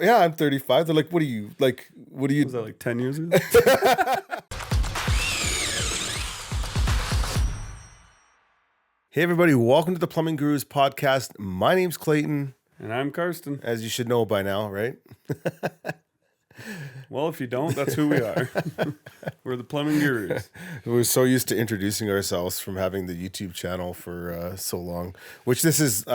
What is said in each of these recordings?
Yeah, I'm 35. They're like, what are you? Was that like 10 years ago? Hey, everybody. Welcome to the Plumbing Gurus podcast. My name's Clayton. And I'm Karsten. As you should know by now, right? Well, if you don't, that's who we are. We're the Plumbing Gurus. We're so used to introducing ourselves from having the YouTube channel for so long, which this is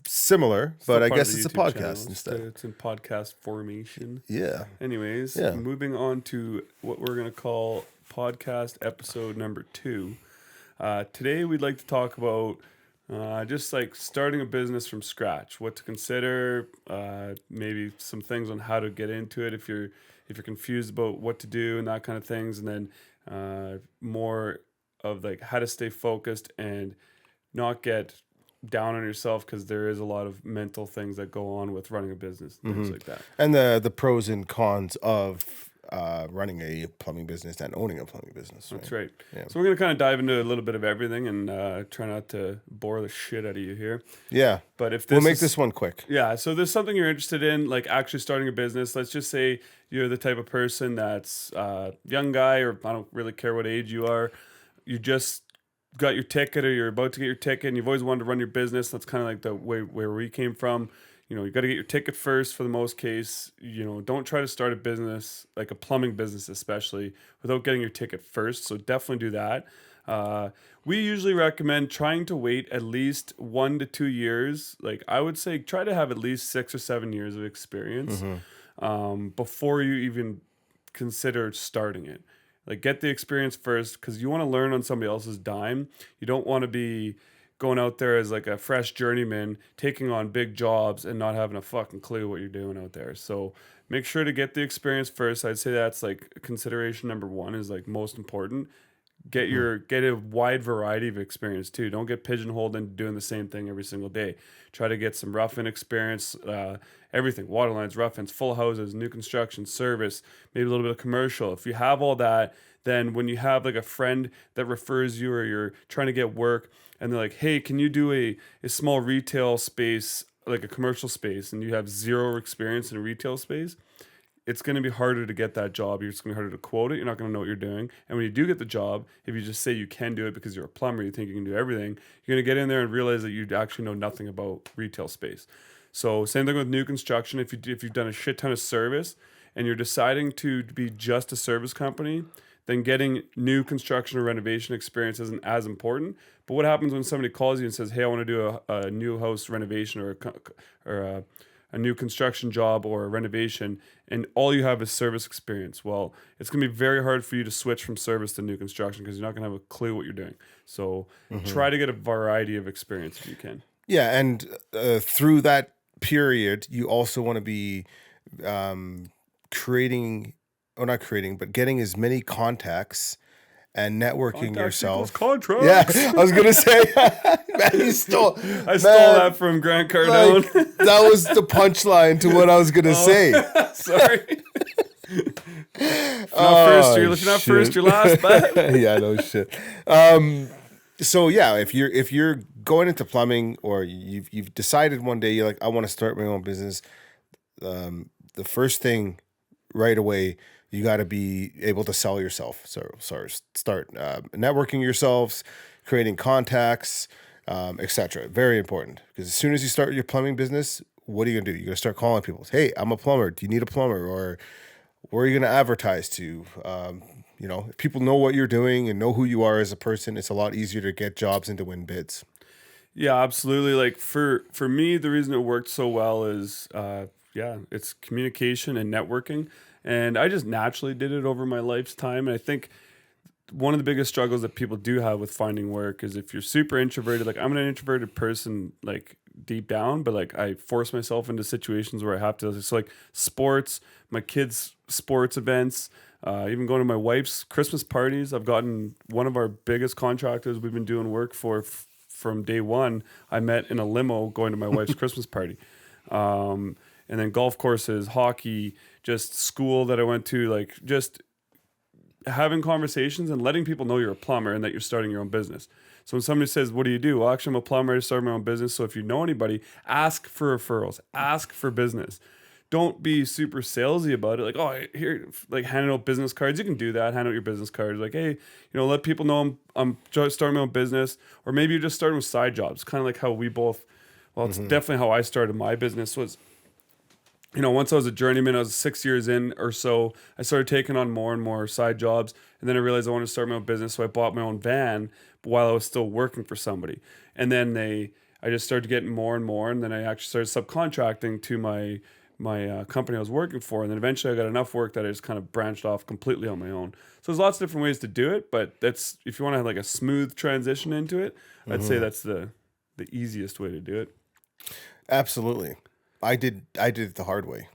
similar, but I guess it's a podcast channel. instead. It's in podcast formation. Yeah. Anyways, moving on to what we're going to call podcast episode number 2. Today, we'd like to talk about just like starting a business from scratch, what to consider, maybe some things on how to get into it if you're confused about what to do and that kind of things, and then more of like how to stay focused and not get down on yourself, because there is a lot of mental things that go on with running a business, things like that, and the pros and cons of running a plumbing business and owning a plumbing business. That's right. Yeah. So we're going to kind of dive into a little bit of everything and try not to bore the shit out of you here. Yeah. But if we'll make this one quick. Yeah. So there's something you're interested in, like actually starting a business. Let's just say you're the type of person that's a young guy, or I don't really care what age you are. You just got your ticket, or you're about to get your ticket, and you've always wanted to run your business. That's kind of like the way where we came from. You know, you got to get your ticket first for the most case. You know, don't try to start a business, like a plumbing business especially, without getting your ticket first. So definitely do that. We usually recommend trying to wait at least 1 to 2 years. Like I would say try to have at least 6 or 7 years of experience before you even consider starting it. Like get the experience first, because you want to learn on somebody else's dime. You don't want to be going out there as like a fresh journeyman, taking on big jobs and not having a fucking clue what you're doing out there. So make sure to get the experience first. I'd say that's like consideration number 1 is like most important. Get a wide variety of experience too. Don't get pigeonholed into doing the same thing every single day. Try to get some rough-in experience, everything, water lines, rough-ins, full houses, new construction, service, maybe a little bit of commercial. If you have all that, then when you have like a friend that refers you, or you're trying to get work, and they're like, hey, can you do a small retail space, like a commercial space, and you have zero experience in a retail space, it's going to be harder to get that job. It's going to be harder to quote it. You're not going to know what you're doing. And when you do get the job, if you just say you can do it because you're a plumber, you think you can do everything, you're going to get in there and realize that you actually know nothing about retail space. So same thing with new construction. If you've done a shit ton of service and you're deciding to be just a service company, then getting new construction or renovation experience isn't as important. But what happens when somebody calls you and says, hey, I want to do a new house renovation or a new construction job or a renovation, and all you have is service experience? Well, it's going to be very hard for you to switch from service to new construction, because you're not going to have a clue what you're doing. So try to get a variety of experience if you can. Yeah, and through that period, you also want to be getting as many contacts and networking yourself. Contracts. Yeah, I was gonna say, man, I stole that from Grant Cardone. Like, that was the punchline to what I was gonna say. Sorry. If you're not first, you're last. But yeah, no shit. So yeah, if you're going into plumbing, or you've decided one day you're like, I want to start my own business, the first thing right away, you got to be able to sell yourself. So start networking yourselves, creating contacts, etc. Very important, because as soon as you start your plumbing business, what are you gonna do? You're gonna start calling people. Hey, I'm a plumber. Do you need a plumber? Or where are you gonna advertise to? If people know what you're doing and know who you are as a person, it's a lot easier to get jobs and to win bids. Yeah, absolutely. Like for me, the reason it worked so well is it's communication and networking. And I just naturally did it over my lifetime. And I think one of the biggest struggles that people do have with finding work is if you're super introverted. Like I'm an introverted person, like deep down, but like I force myself into situations where I have to. It's like sports, my kids' sports events, even going to my wife's Christmas parties. I've gotten one of our biggest contractors we've been doing work for from day one. I met in a limo going to my wife's Christmas party. And then golf courses, hockey, just school that I went to, like just having conversations and letting people know you're a plumber and that you're starting your own business. So when somebody says, what do you do? Well, actually, I'm a plumber. I started my own business. So if you know anybody, ask for referrals, ask for business. don't be super salesy about it. Like, oh, here, like handing out business cards. You can do that. Hand out your business cards. Like, hey, let people know I'm just starting my own business, or maybe you're just starting with side jobs. Kind of like how we both. Well, it's definitely how I started my business. Was once I was a journeyman, I was 6 years in or so. I started taking on more and more side jobs, and then I realized I wanted to start my own business. So I bought my own van while I was still working for somebody, and then I just started getting more and more, and then I actually started subcontracting to my company I was working for, and then eventually I got enough work that I just kind of branched off completely on my own. So there's lots of different ways to do it, but that's if you want to have like a smooth transition into it, I'd say that's the easiest way to do it. Absolutely. I did it the hard way,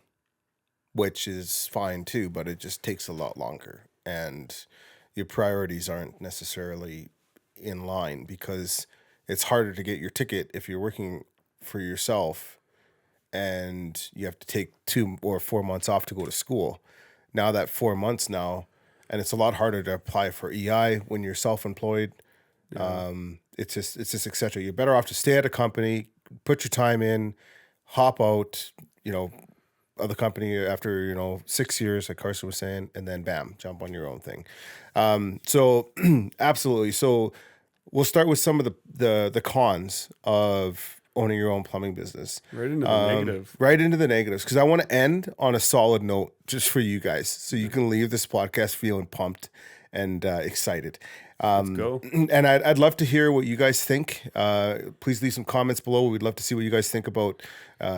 which is fine too, but it just takes a lot longer and your priorities aren't necessarily in line because it's harder to get your ticket if you're working for yourself and you have to take 2 or 4 months off to go to school. Now that 4 months now, and it's a lot harder to apply for EI when you're self-employed. It's just etc. You're better off to stay at a company, put your time in, hop out, of the company after 6 years, like Carson was saying, and then bam, jump on your own thing. So absolutely. So we'll start with some of the cons of owning your own plumbing business. Right into the negative. Right into the negatives, because I want to end on a solid note just for you guys, so you can leave this podcast feeling pumped and excited. Let's go. And I'd love to hear what you guys think. Please leave some comments below. We'd love to see what you guys think about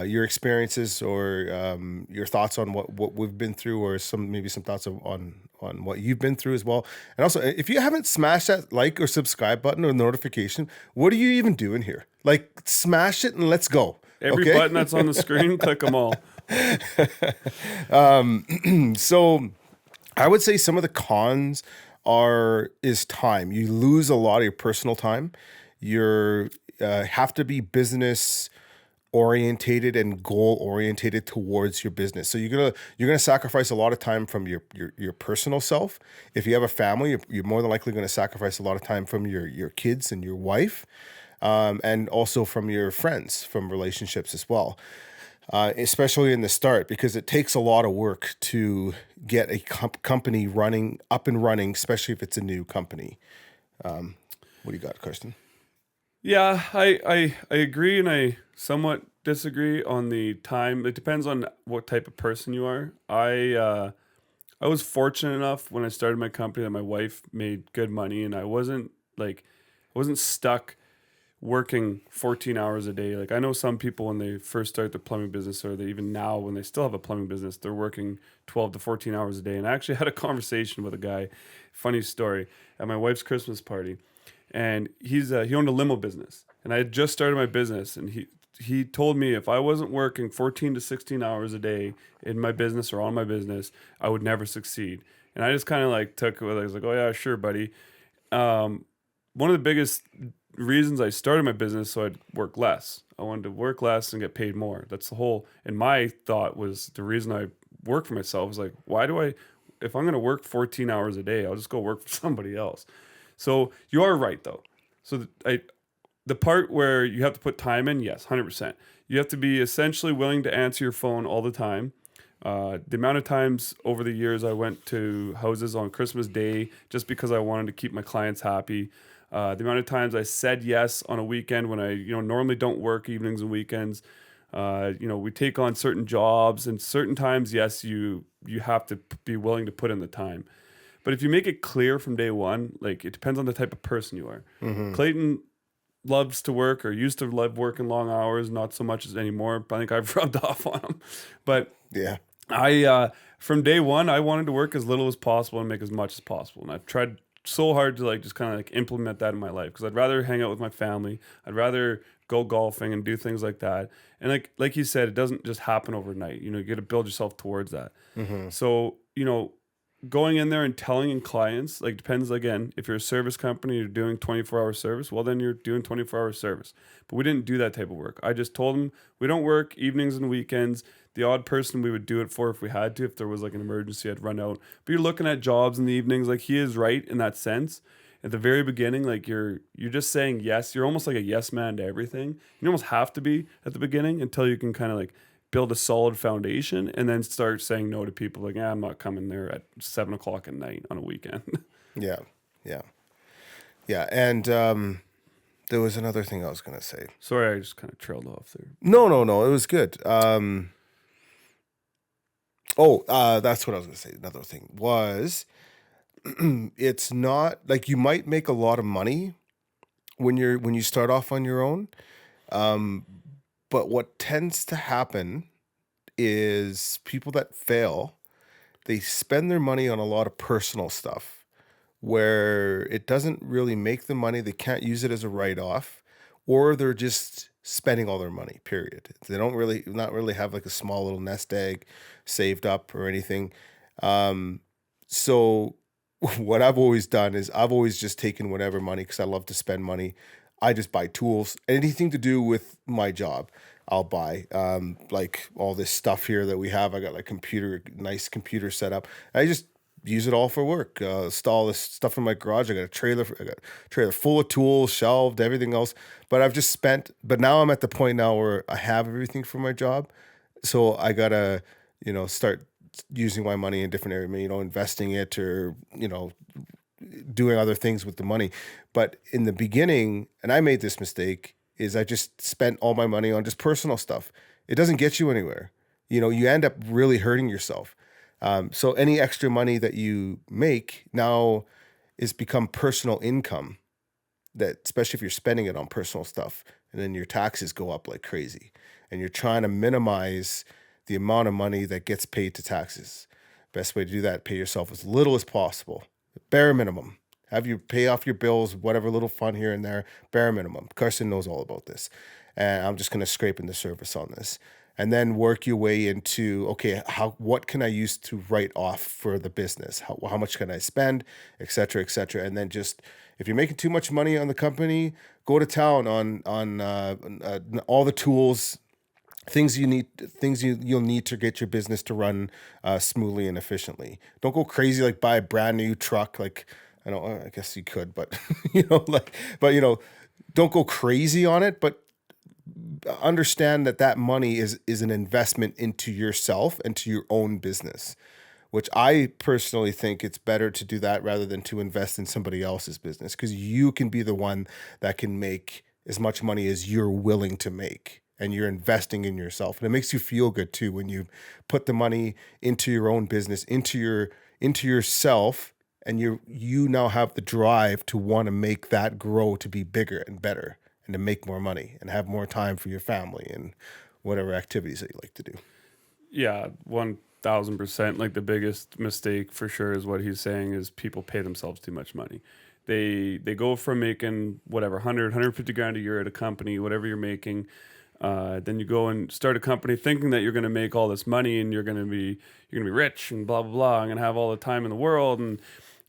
your experiences or your thoughts on what we've been through, or maybe some thoughts on what you've been through as well. And also, if you haven't smashed that like or subscribe button or notification, what are you even doing here? Like, smash it and let's go. Every button that's on the screen, click them all. So I would say some of the cons is time. You lose a lot of your personal time. You have to be business orientated and goal orientated towards your business. So you're gonna sacrifice a lot of time from your personal self. If you have a family, you're more than likely going to sacrifice a lot of time from your kids and your wife, and also from your friends, from relationships as well. Especially in the start, because it takes a lot of work to get a company up and running, especially if it's a new company. What do you got, Kirsten? Yeah, I agree, and I somewhat disagree on the time. It depends on what type of person you are. I was fortunate enough when I started my company that my wife made good money, and I wasn't stuck working 14 hours a day. Like, I know some people when they first start their plumbing business, or they even now when they still have a plumbing business, they're working 12 to 14 hours a day. And I actually had a conversation with a guy, funny story, at my wife's Christmas party. And he owned a limo business, and I had just started my business, and he told me if I wasn't working 14 to 16 hours a day in my business or on my business, I would never succeed. And I just kind of like took it. I was like, oh yeah, sure, buddy. One of the biggest reasons I started my business, so I'd work less. I wanted to work less and get paid more. That's the whole. And my thought was the reason I work for myself was like, if I'm going to work 14 hours a day, I'll just go work for somebody else. So you are right though. So the part where you have to put time in, yes, 100%. You have to be essentially willing to answer your phone all the time. The amount of times over the years I went to houses on Christmas Day just because I wanted to keep my clients happy. The amount of times I said yes on a weekend when I normally don't work evenings and weekends. We take on certain jobs, and certain times, yes, you have to be willing to put in the time. But if you make it clear from day one, like, it depends on the type of person you are. Mm-hmm. Clayton loves to work, or used to love working long hours, not so much as anymore. I think I've rubbed off on him. But Yeah. from day one, I wanted to work as little as possible and make as much as possible. And I've tried so hard to just kind of implement that in my life, because I'd rather hang out with my family. I'd rather go golfing and do things like that. And like you said, it doesn't just happen overnight. You got to build yourself towards that. Mm-hmm. So, going in there and telling clients, depends, again, if you're a service company, you're doing 24-hour service, well, then you're doing 24-hour service. But we didn't do that type of work. I just told them we don't work evenings and weekends. The odd person we would do it for if we had to, if there was an emergency, I'd run out. But you're looking at jobs in the evenings. He is right in that sense. At the very beginning, you're just saying yes. You're almost like a yes man to everything. You almost have to be at the beginning until you can kind of build a solid foundation, and then start saying no to people like, I'm not coming there at 7 o'clock at night on a weekend. Yeah. Yeah. Yeah. And there was another thing I was going to say. Sorry, I just kind of trailed off there. No. It was good. That's what I was going to say. Another thing was it's not like you might make a lot of money when you start off on your own. But what tends to happen is people that fail, they spend their money on a lot of personal stuff where it doesn't really make the money. They can't use it as a write-off, or they're just spending all their money, period. They don't really, not really have like a small little nest egg saved up or anything. So what I've always done is I've always just taken whatever money, because I love to spend money. I just buy tools, anything to do with my job. I'll buy like all this stuff here that we have. I got like nice computer set up. I just use it all for work. Install this stuff in my garage. I got a trailer full of tools, shelved, everything else. But but now I'm at the point now where I have everything for my job. So I gotta, start using my money in different areas, investing it, or, doing other things with the money. But in the beginning, and I made this mistake, is I just spent all my money on just personal stuff. It doesn't get you anywhere. You end up really hurting yourself. So any extra money that you make now is become personal income, that especially if you're spending it on personal stuff, and then your taxes go up like crazy, and you're trying to minimize the amount of money that gets paid to taxes. Best way to do that, pay yourself as little as possible. Bare minimum. Have you pay off your bills, whatever little fun here and there, bare minimum. Carson knows all about this. And I'm just going to scrape in the surface on this. And then work your way into, okay, what can I use to write off for the business? How much can I spend, et cetera, et cetera. And then just, if you're making too much money on the company, go to town on all the tools, things you'll need to get your business to run smoothly and efficiently. Don't go crazy, like buy a brand new truck. Like, I guess you could, but don't go crazy on it, but understand that money is an investment into yourself and to your own business, which I personally think it's better to do that rather than to invest in somebody else's business, because you can be the one that can make as much money as you're willing to make, and you're investing in yourself. And it makes you feel good too when you put the money into your own business, into yourself, and you now have the drive to want to make that grow to be bigger and better, and to make more money and have more time for your family and whatever activities that you like to do. Yeah, 1000%. Like the biggest mistake for sure is what he's saying is people pay themselves too much money. They go from making whatever 150 grand a year at a company, whatever you're making. Then you go and start a company thinking that you're going to make all this money and you're going to be rich and blah blah blah. I'm going to have all the time in the world. And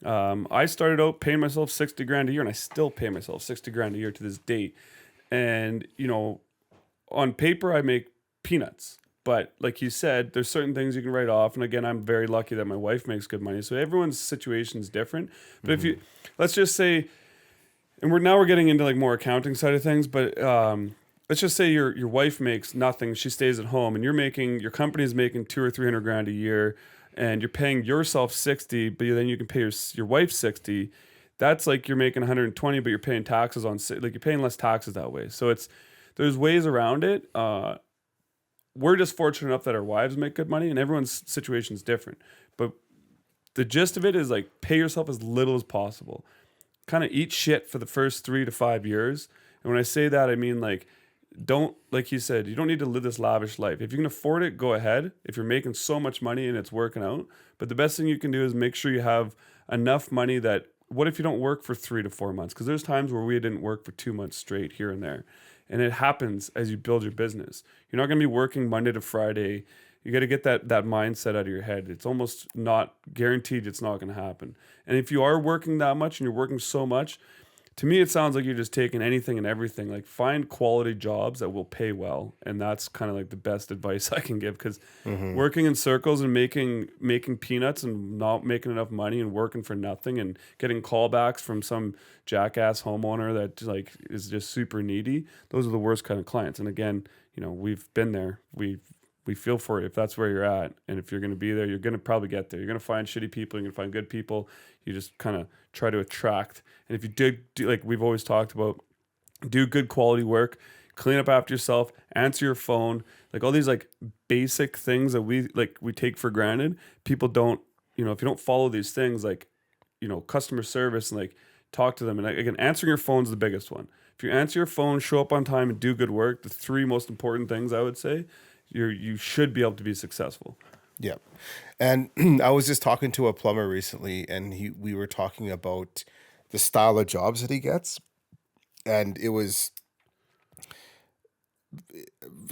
I started out paying myself 60 grand a year, and I still pay myself 60 grand a year to this date. And on paper I make peanuts, but like you said, there's certain things you can write off. And again, I'm very lucky that my wife makes good money, so everyone's situation is different. But if you, let's just say, and we're getting into like more accounting side of things, but let's just say your wife makes nothing, she stays at home, and your company is making 200 or 300 grand a year, and you're paying yourself 60, but then you can pay your wife 60. That's like you're making 120, but you're paying taxes on, like you're paying less taxes that way. So there's ways around it. We're just fortunate enough that our wives make good money, and everyone's situation is different. But the gist of it is like pay yourself as little as possible. Kind of eat shit for the first 3 to 5 years. And when I say that, I mean like, like you said, you don't need to live this lavish life. If you can afford it, go ahead. If you're making so much money and it's working out, but the best thing you can do is make sure you have enough money that, what if you don't work for 3 to 4 months? Because there's times where we didn't work for 2 months straight here and there. And it happens as you build your business. You're not going to be working Monday to Friday. You got to get that mindset out of your head. It's almost not guaranteed it's not going to happen. And if you are working that much and you're working so much, to me, it sounds like you're just taking anything and everything. Like find quality jobs that will pay well. And that's kind of like the best advice I can give, because working in circles and making peanuts and not making enough money and working for nothing and getting callbacks from some jackass homeowner that like is just super needy. Those are the worst kind of clients. And again, we've been there. We've we feel for you if that's where you're at. And if you're going to be there, you're going to probably get there. You're going to find shitty people. You're going to find good people. You just kind of try to attract. And if you do, like we've always talked about, do good quality work, clean up after yourself, answer your phone, like all these like basic things that we take for granted. People don't, if you don't follow these things, like, customer service and like talk to them. And again, answering your phone is the biggest one. If you answer your phone, show up on time and do good work, the three most important things I would say, you should be able to be successful. Yeah. And I was just talking to a plumber recently, and we were talking about the style of jobs that he gets. And it was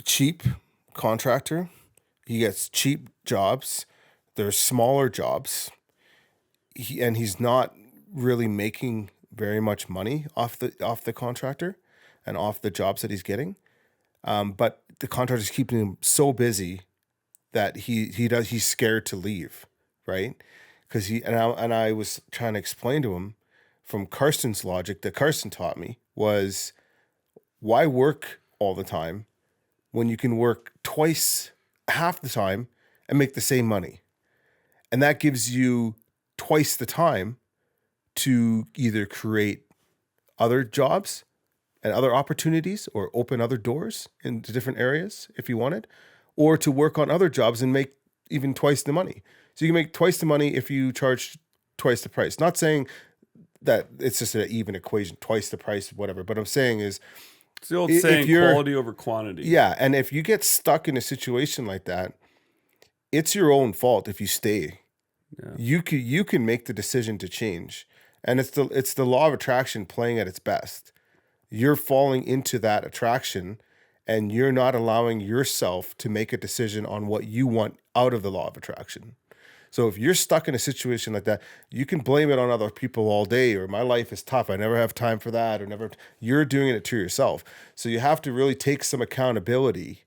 cheap contractor. He gets cheap jobs. There's smaller jobs. And he's not really making very much money off the contractor and off the jobs that he's getting. But the contractor's keeping him so busy that he's scared to leave, right? Because I was trying to explain to him from Karsten's logic that Karsten taught me was, why work all the time when you can work half the time and make the same money? And that gives you twice the time to either create other jobs and other opportunities or open other doors into different areas if you wanted, or to work on other jobs and make even twice the money. So you can make twice the money if you charge twice the price. Not saying that it's just an even equation, twice the price, whatever. But I'm saying is, it's the old saying, quality over quantity. Yeah, and if you get stuck in a situation like that, it's your own fault if you stay. Yeah. You can make the decision to change. And it's the law of attraction playing at its best. You're falling into that attraction, and you're not allowing yourself to make a decision on what you want out of the law of attraction. So if you're stuck in a situation like that, you can blame it on other people all day, or my life is tough, I never have time for that, or never. You're doing it to yourself. So you have to really take some accountability.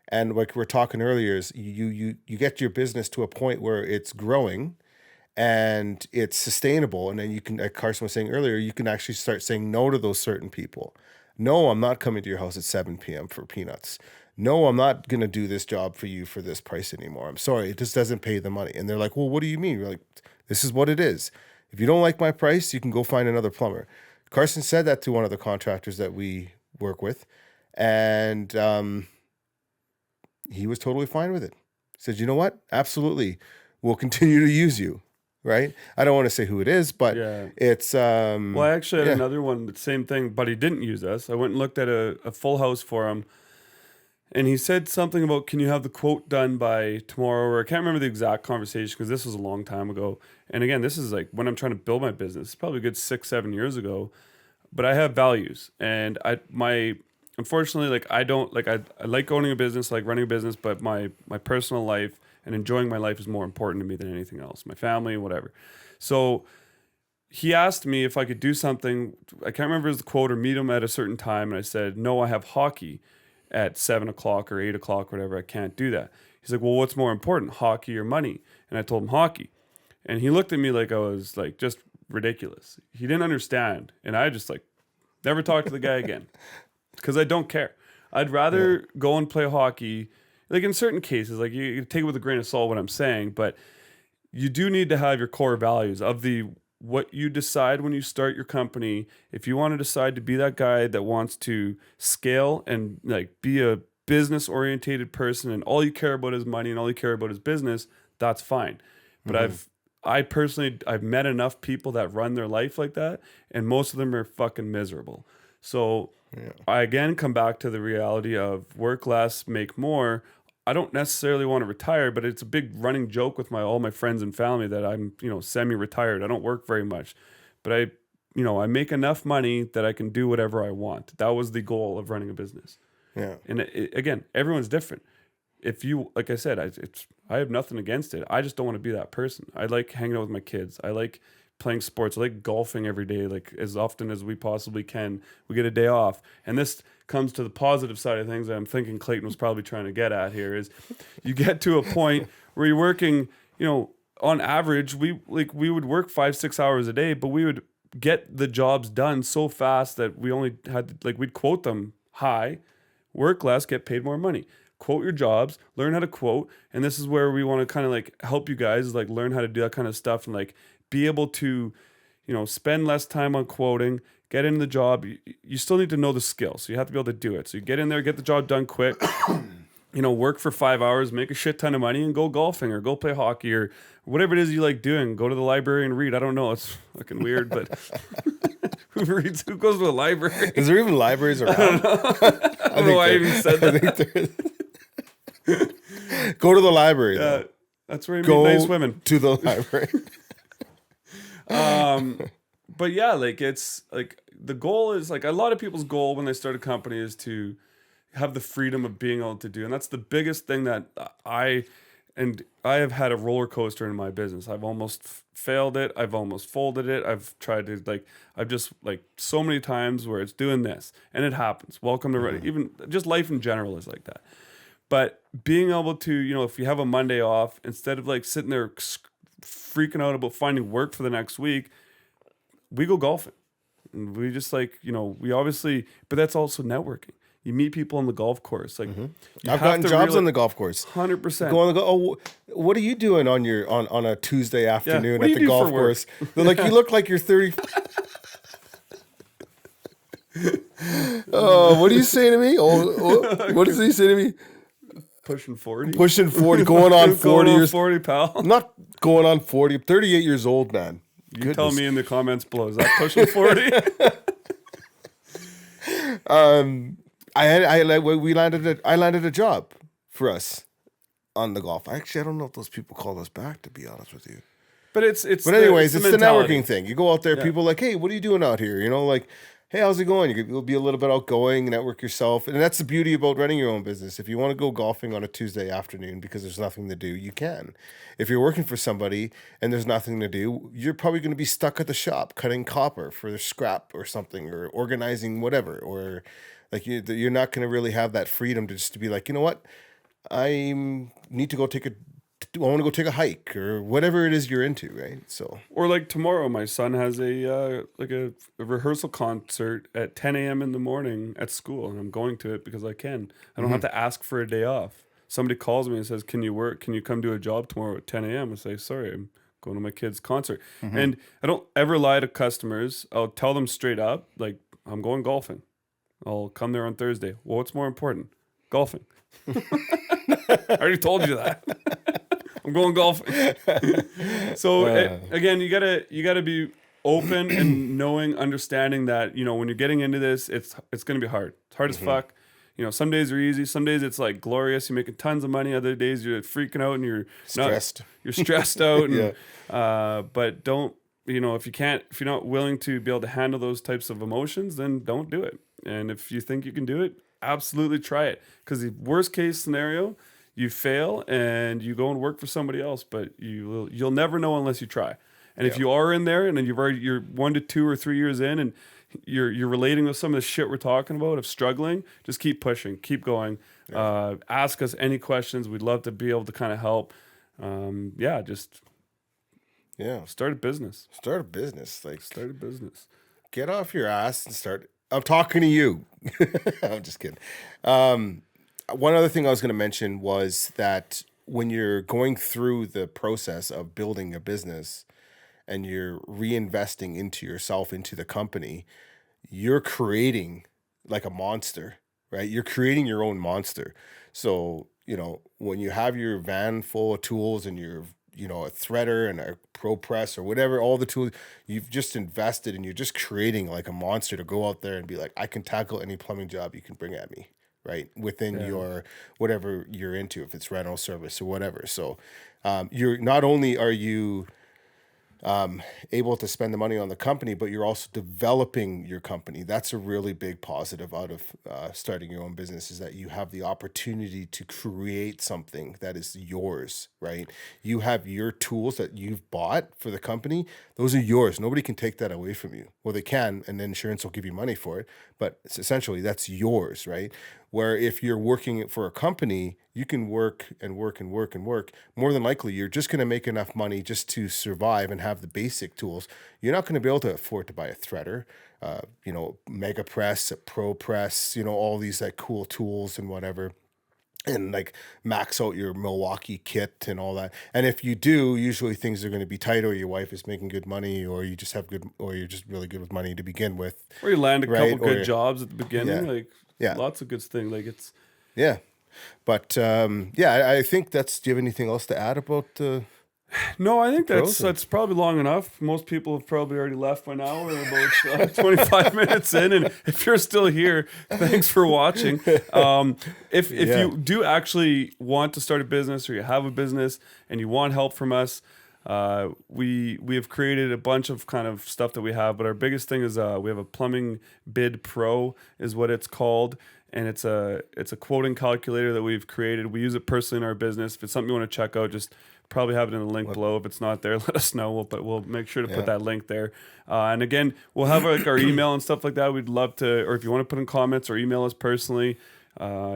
And like we were talking earlier, is you get your business to a point where it's growing and it's sustainable. And then you can, like Carson was saying earlier, you can actually start saying no to those certain people. No, I'm not coming to your house at 7 p.m. for peanuts. No, I'm not going to do this job for you for this price anymore. I'm sorry, it just doesn't pay the money. And they're like, well, what do you mean? You're like, this is what it is. If you don't like my price, you can go find another plumber. Carson said that to one of the contractors that we work with. And he was totally fine with it. He said, you know what? Absolutely. We'll continue to use you. Right? I don't want to say who it is, but it's... well, I actually had another one, the same thing, but he didn't use us. I went and looked at a full house for him, and he said something about, can you have the quote done by tomorrow? Or I can't remember the exact conversation because this was a long time ago. And again, this is like when I'm trying to build my business. It's probably a good 6-7 years ago. But I have values, and unfortunately, like I don't, like I like owning a business, like running a business, but my personal life and enjoying my life is more important to me than anything else, my family, whatever. So he asked me if I could do something. I can't remember his quote, or meet him at a certain time. And I said, no, I have hockey at 7 o'clock or 8 o'clock, whatever. I can't do that. He's like, well, what's more important, hockey or money? And I told him hockey. And he looked at me like I was like just ridiculous. He didn't understand. And I just like never talked to the guy again because I don't care. I'd rather go and play hockey. Like in certain cases, like you take it with a grain of salt what I'm saying, but you do need to have your core values of what you decide when you start your company. If you want to decide to be that guy that wants to scale and like be a business orientated person, and all you care about is money and all you care about is business, that's fine. But I've met enough people that run their life like that, and most of them are fucking miserable. So I again come back to the reality of work less, make more. I don't necessarily want to retire, but it's a big running joke with all my friends and family that I'm, semi-retired. I don't work very much, but I make enough money that I can do whatever I want. That was the goal of running a business. Yeah. And again, everyone's different. If you, like I said, I have nothing against it. I just don't want to be that person. I like hanging out with my kids. I like playing sports. I like golfing every day, like as often as we possibly can. We get a day off. And this comes to the positive side of things that I'm thinking Clayton was probably trying to get at here is you get to a point where you're working, on average, we would work 5-6 hours a day, but we would get the jobs done so fast that we only had, we'd quote them high, work less, get paid more money. quote your jobs, learn how to quote. And this is where we want to kind of like help you guys like learn how to do that kind of stuff and like be able to, spend less time on quoting, get into the job. You still need to know the skill. So you have to be able to do it. So you get in there, get the job done quick. Work for 5 hours, make a shit ton of money, and go golfing or go play hockey or whatever it is you like doing. Go to the library and read. I don't know. It's fucking weird, but who reads? Who goes to a library? Is there even libraries around? I don't know why I even said that. Go to the library. That's where you meet nice women. To the library. But yeah, like it's like the goal is like a lot of people's goal when they start a company is to have the freedom of being able to do. And that's the biggest thing that I have had a roller coaster in my business. I've almost failed it. I've almost folded it. I've tried to I've just so many times where it's doing this and it happens. Welcome to even just life in general is like that. But being able to, if you have a Monday off, instead of sitting there freaking out about finding work for the next week, we go golfing. And we just we obviously, but that's also networking. You meet people on the golf course. I've gotten jobs on the golf course. 100%. Go on the what are you doing on your on a Tuesday afternoon What do at you the do golf for work? course? They're like, you look like you're 30. Oh, what do you say to me? What does he say to me? Pushing 40. Pushing 40, going on 40 going on years. 40, pal. I'm not going on 40. I'm 38 years old, man. You tell me in the comments below. Is that pushing 40? I landed a job for us on the golf. Actually, I don't know if those people call us back, to be honest with you. But it's anyways, the it's the mentality. networking thing. You go out there, people are like, hey, what are you doing out here? Hey, how's it going? You'll be a little bit outgoing, network yourself. And that's the beauty about running your own business. If you want to go golfing on a Tuesday afternoon because there's nothing to do, you can. If you're working for somebody and there's nothing to do, you're probably going to be stuck at the shop cutting copper for the scrap or something, or organizing whatever, or you're not going to really have that freedom to just to be like, you know what? I need to go I want to go take a hike or whatever it is you're into, right? So, or tomorrow, my son has a rehearsal concert at 10 a.m. in the morning at school, and I'm going to it because I can. I don't have to ask for a day off. Somebody calls me and says, "Can you work? Can you come do a job tomorrow at 10 a.m.?" I say, "Sorry, I'm going to my kid's concert." And I don't ever lie to customers. I'll tell them straight up, I'm going golfing. I'll come there on Thursday. Well, what's more important? Golfing. I already told you that. I'm going golfing. So again, you gotta be open and understanding that when you're getting into this, it's gonna be hard. It's hard as fuck. Some days are easy. Some days it's glorious. You're making tons of money. Other days you're freaking out and you're stressed. You're stressed out. And, but don't if you're not willing to be able to handle those types of emotions, then don't do it. And if you think you can do it, absolutely try it. Because the worst case scenario, you fail and you go and work for somebody else, but you'll never know unless you try. And if you are in there and then you're 1 to 2 or 3 years in and you're relating with some of the shit we're talking about of struggling, just keep pushing, keep going. Ask us any questions. We'd love to be able to kind of help. Start a business. Start a business. Start a business. Get off your ass and start. I'm talking to you. I'm just kidding. One other thing I was going to mention was that when you're going through the process of building a business and you're reinvesting into yourself, into the company, you're creating like a monster, right? You're creating your own monster. So, when you have your van full of tools and you're, a threader and a pro press or whatever, all the tools you've just invested and you're just creating like a monster to go out there and be like, I can tackle any plumbing job you can bring at me. Right within your whatever you're into, if it's rental service or whatever. So you're not only are you able to spend the money on the company, but you're also developing your company. That's a really big positive out of starting your own business, is that you have the opportunity to create something that is yours, right? You have your tools that you've bought for the company. Those are yours. Nobody can take that away from you. Well, they can, and then insurance will give you money for it, but essentially that's yours, right? Where if you're working for a company, you can work and work and work and work. More than likely, you're just going to make enough money just to survive and have the basic tools. You're not going to be able to afford to buy a threader, mega press, a pro press, all these cool tools and whatever. and like max out your Milwaukee kit and all that. And if you do, usually things are going to be tight, or your wife is making good money, or you just have good, or you're just really good with money to begin with, Or you land a couple right? good jobs at the beginning, Yeah, like yeah, lots of good things. Like it's yeah. But yeah, I think that's. Do you have anything else to add about no, I the think pros? Or? that's probably long enough. Most people have probably already left by now. We're about 25 minutes in, and if you're still here, thanks for watching. If Yeah, you do actually want to start a business, or you have a business and you want help from us, we have created a bunch of kind of stuff that we have. But our biggest thing is we have a plumbing bid pro, is what it's called. And it's a quoting calculator that we've created. We use it personally in our business. If it's something you want to check out, just probably have it in the link below. If it's not there, let us know. We'll make sure to put yeah. that link there. And again, we'll have like our email and stuff like that. We'd love to, or if you want to put in comments or email us personally,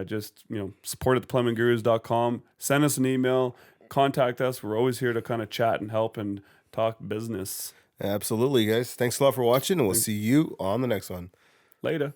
just support at theplumbinggurus.com. Send us an email, contact us. We're always here to kind of chat and help and talk business. Absolutely, guys. Thanks a lot for watching, and we'll see you on the next one. Later.